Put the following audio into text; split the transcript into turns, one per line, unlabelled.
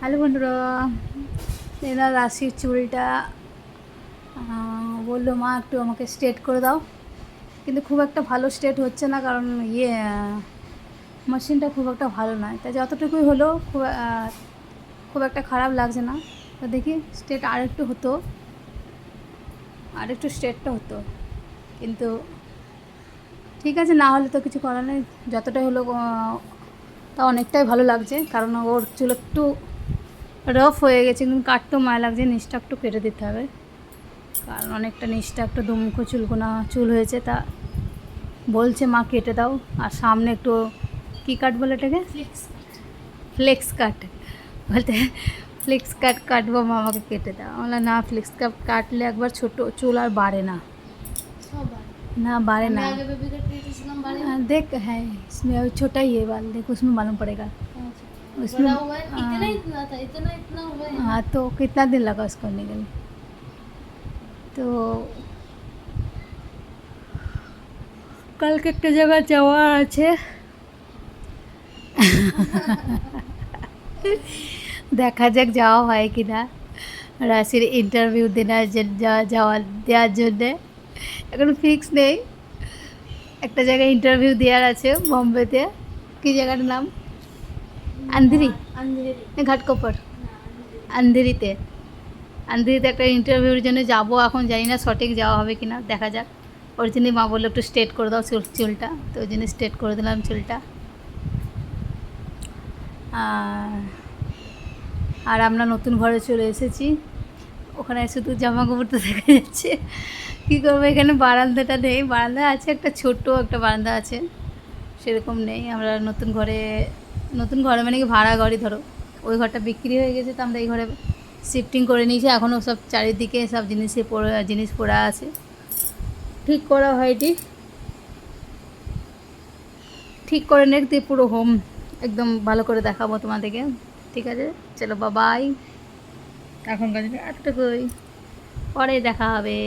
Hello বন্ধুরা, এরা রাশির চুলটা বললো মা একটু আমাকে স্ট্রেট করে দাও, কিন্তু খুব একটা ভালো স্ট্রেট হচ্ছে না, কারণ মেশিনটা খুব একটা ভালো নয়। তাই যতটুকুই হলো খুব একটা খারাপ লাগছে না। তো দেখি স্ট্রেট আরেকটু স্ট্রেটটা হতো, কিন্তু ঠিক আছে, না হলে তো কিছু করার নেই। যতটাই হলো তা অনেকটাই ভালো লাগছে, কারণ ওর চুল একটু রাফ হয়ে গেছে, কিন্তু কাটতেও মায়া লাগছে। নিচটা একটু কেটে দিতে হবে, কারণ অনেকটা নিচটা একটু দুমুখো চুল হয়েছে। তা বলছে মা কেটে দাও, আর সামনে একটু কী কাট বলে এটাকে, ফ্লেক্স কাট বলতে, ফ্লেক্স কাট কাটবো মা, আমাকে কেটে দাও। আমরা না, ফ্লেক্স কাট কাটলে একবার ছোটো চুল আর বাড়ে না, ना बारे ना। देख है इसमें अभी छोटा ही है बाल, देख उसमें मालूम पड़ेगा। उसमें
इतना हुआ है।
हाँ, तो कितना दिन लगा उसको करने के लिए? तो কালকে একটা জায়গায় যাওয়া আছে, দেখা যাক যাওয়া হয় কি না। রাশির ইন্টারভিউ দেওয়ার জন্যে এখন ফিক্স নেই। একটা জায়গায় ইন্টারভিউ দেওয়ার আছে বম্বেতে। কী জায়গাটার নাম? আন্ধেরি, ঘাটকোপর, আন্ধেরিতে একটা ইন্টারভিউর জন্য যাব। এখন জানি না সঠিক যাওয়া হবে কি না, দেখা যাক। ওর জন্যই মা বললো একটু স্ট্রেট করে দাও চুলটা, তো ওই জন্য স্ট্রেট করে দিলাম চুলটা। আর আমরা নতুন ঘরে চলে এসেছি, ওখানে শুধু জামা কাপড় তো দেখা যাচ্ছে। কী করবো, এখানে বারান্দাটা নেই। বারান্দা আছে, একটা ছোট্ট একটা বারান্দা আছে, সেরকম নেই। আমরা নতুন ঘরে মানে কি ভাড়া ঘরই ধরো, ওই ঘরটা বিক্রি হয়ে গেছে, তো আমরা এই ঘরে শিফটিং করে নিয়েছি। এখনও সব চারিদিকে সব জিনিস পড়া আছে, ঠিক করা হয়নি। ঠিক করে নেক্সট দিয়ে পুরো হোম একদম ভালো করে দেখাবো তোমাদেরকে। ঠিক আছে, চলো বাবাই, এখনকার জন্য এতটুকুই, পরে দেখা হবে।